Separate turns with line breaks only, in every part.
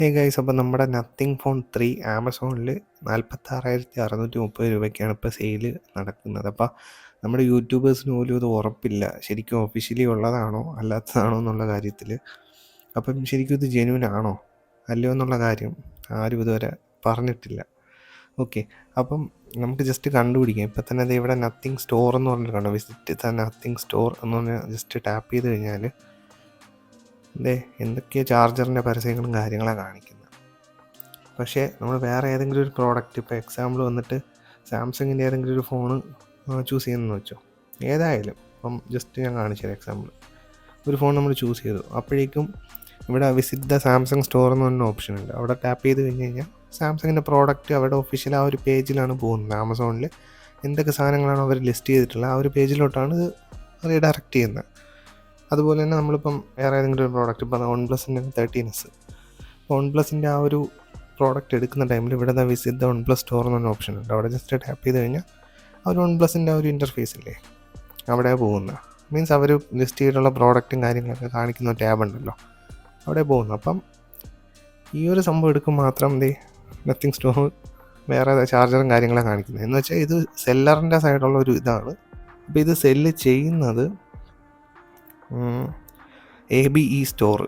Hey guys, അപ്പോൾ നമ്മുടെ nothing phone 3 ആമസോണിൽ 46,630 രൂപയ്ക്കാണ് ഇപ്പോൾ സെയിൽ നടക്കുന്നത്. അപ്പോൾ നമ്മുടെ യൂട്യൂബേഴ്സിന് പോലും ഇത് ഉറപ്പില്ല ശരിക്കും ഒഫീഷ്യലി ഉള്ളതാണോ അല്ലാത്തതാണോ എന്നുള്ള കാര്യത്തിൽ. അപ്പം ശരിക്കും ഇത് ജെന്യൂൻ ആണോ അല്ലയോ എന്നുള്ള കാര്യം ആരും ഇതുവരെ പറഞ്ഞിട്ടില്ല. ഓക്കെ, അപ്പം നമുക്ക് ജസ്റ്റ് കണ്ടുപിടിക്കാം. ഇപ്പം തന്നെ അത് ഇവിടെ നത്തിങ് സ്റ്റോർ എന്ന് പറഞ്ഞിട്ട് കണ്ടോ, വിസിറ്റ് ദ നത്തിങ് സ്റ്റോർ എന്ന് പറഞ്ഞാൽ ജസ്റ്റ് ടാപ്പ് ചെയ്ത് കഴിഞ്ഞാൽ എന്തൊക്കെയോ ചാർജറിൻ്റെ പരസ്യങ്ങളും കാര്യങ്ങളാണ് കാണിക്കുന്നത്. പക്ഷേ നമ്മൾ വേറെ ഏതെങ്കിലും ഒരു പ്രോഡക്റ്റ്, ഇപ്പോൾ എക്സാമ്പിൾ വന്നിട്ട് സാംസങ്ങിൻ്റെ ഏതെങ്കിലും ഒരു ഫോണ് ചൂസ് ചെയ്യുന്നതെന്ന് വെച്ചോ, ഏതായാലും ഇപ്പം ജസ്റ്റ് ഞാൻ കാണിച്ചുതരാം. എക്സാമ്പിൾ ഒരു ഫോൺ നമ്മൾ ചൂസ് ചെയ്തു, അപ്പോഴേക്കും ഇവിടെ വിസിറ്റ് ദ സാംസങ് സ്റ്റോർ എന്ന് പറഞ്ഞ ഓപ്ഷൻ ഉണ്ട്. അവിടെ ടാപ്പ് ചെയ്ത് കഴിഞ്ഞ് കഴിഞ്ഞാൽ സാംസങ്ങിൻ്റെ പ്രോഡക്റ്റ് അവിടെ ഒഫീഷ്യൽ ആ ഒരു പേജിലാണ് പോകുന്നത്. ആമസോണിൽ എന്തൊക്കെ സാധനങ്ങളാണോ അവർ ലിസ്റ്റ് ചെയ്തിട്ടുള്ളത് ആ ഒരു പേജിലോട്ടാണ് ഇത് റീഡയറക്റ്റ് ചെയ്യുന്നത്. അതുപോലെ തന്നെ നമ്മളിപ്പം വേറെ ഏതെങ്കിലും ഒരു പ്രോഡക്റ്റ്, ഇപ്പോൾ OnePlusൻ്റെ 13S, OnePlusൻ്റെ ആ ഒരു പ്രോഡക്റ്റ് എടുക്കുന്ന ടൈമിൽ ഇവിടെ വിസിറ്റ് ദ OnePlus സ്റ്റോർ എന്ന് പറഞ്ഞ ഓപ്ഷൻ ഉണ്ട്. അവിടെ ജസ്റ്റ് ടാപ്പ് ചെയ്ത് കഴിഞ്ഞാൽ ആ ഒരു OnePlusൻ്റെ ആ ഒരു ഇൻ്റർഫേസ് ഇല്ലേ അവിടെ പോകുന്നത്. മീൻസ് അവർ ലിസ്റ്റ് ചെയ്തിട്ടുള്ള പ്രോഡക്റ്റും കാര്യങ്ങളൊക്കെ കാണിക്കുന്ന ടാബ് ഉണ്ടല്ലോ അവിടെ പോകുന്നു. അപ്പം ഈ ഒരു സംഭവം എടുക്കുമ്പോൾ മാത്രം നത്തിങ് സ്റ്റോർ വേറെ ചാർജറും കാര്യങ്ങളൊക്കെ കാണിക്കുന്നത്. എന്ന് വെച്ചാൽ ഇത് സെല്ലറിൻ്റെ സൈഡുള്ള ഒരു ഇതാണ്. അപ്പോൾ ഇത് സെല്ല് ചെയ്യുന്നത് ABE സ്റ്റോർ.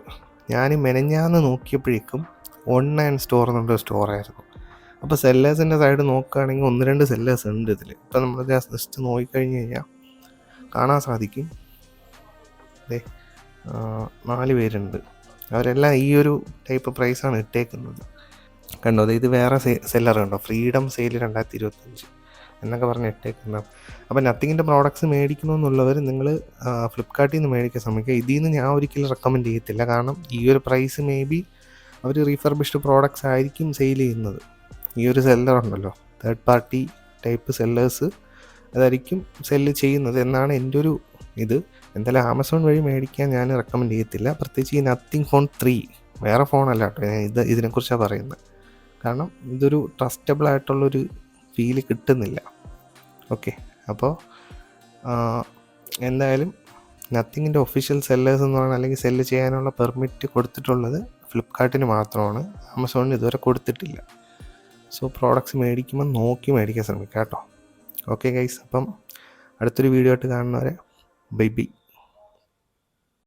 ഞാൻ മെനഞ്ഞാന്ന് നോക്കിയപ്പോഴേക്കും 19 സ്റ്റോർ എന്നൊരു സ്റ്റോറായിരുന്നു. അപ്പോൾ സെല്ലേഴ്സിൻ്റെ സൈഡ് നോക്കുകയാണെങ്കിൽ 1-2 സെല്ലേഴ്സ് ഉണ്ട് ഇതിൽ. ഇപ്പോൾ നമ്മൾ ജസ്റ്റ് നോക്കിക്കഴിഞ്ഞ് കഴിഞ്ഞാൽ കാണാൻ സാധിക്കും 4 പേരുണ്ട്. അവരെല്ലാം ഈ ഒരു ടൈപ്പ് പ്രൈസാണ് ഇട്ടേക്കുന്നത്. കണ്ടോ, ഇത് വേറെ സെല്ലർ കണ്ടോ, ഫ്രീഡം സെയിൽ 2025 എന്നൊക്കെ പറഞ്ഞ് ഇട്ടേക്കുന്ന. അപ്പോൾ നത്തിങ്ങിൻ്റെ പ്രോഡക്ട്സ് മേടിക്കണമെന്നുള്ളവർ നിങ്ങൾ ഫ്ലിപ്കാർട്ടിൽ നിന്ന് മേടിക്കാൻ ശ്രമിക്കുക. ഇതിൽ നിന്ന് ഞാൻ ഒരിക്കലും റെക്കമെൻഡ് ചെയ്യത്തില്ല. കാരണം ഈ ഒരു പ്രൈസ് മേ ബി അവർ റീഫർബിഷ്ഡ് പ്രോഡക്ട്സ് ആയിരിക്കും സെയിൽ ചെയ്യുന്നത്. ഈ ഒരു സെല്ലർ ഉണ്ടല്ലോ, തേർഡ് പാർട്ടി ടൈപ്പ് സെല്ലേഴ്സ് അതായിരിക്കും സെല്ല് ചെയ്യുന്നത് എന്നാണ് എൻ്റെ ഒരു ഇത്. എന്തായാലും ആമസോൺ വഴി മേടിക്കാൻ ഞാൻ റെക്കമെൻഡ് ചെയ്യത്തില്ല. പ്രത്യേകിച്ച് ഈ നത്തിങ് ഫോൺ 3 വേറെ ഫോണല്ല കേട്ടോ, ഞാൻ ഇതിനെക്കുറിച്ചാണ് പറയുന്നത്. കാരണം ഇതൊരു ട്രസ്റ്റബിൾ ആയിട്ടുള്ളൊരു ഫീല് കിട്ടുന്നില്ല. ഓക്കെ, അപ്പോൾ എന്തായാലും നത്തിങ്ങിൻ്റെ ഒഫീഷ്യൽ സെല്ലേഴ്സ് എന്ന് പറഞ്ഞാൽ അല്ലെങ്കിൽ സെല്ല് ചെയ്യാനുള്ള പെർമിറ്റ് കൊടുത്തിട്ടുള്ളത് ഫ്ലിപ്കാർട്ടിന് മാത്രമാണ്. ആമസോണിന് ഇതുവരെ കൊടുത്തിട്ടില്ല. സോ പ്രോഡക്ട്സ് മേടിക്കുമ്പോൾ നോക്കി മേടിക്കാൻ ശ്രമിക്കാം കേട്ടോ. ഓക്കെ ഗൈസ്, അപ്പം അടുത്തൊരു വീഡിയോ ആയിട്ട് കാണുന്നവരെ ബൈ ബൈ.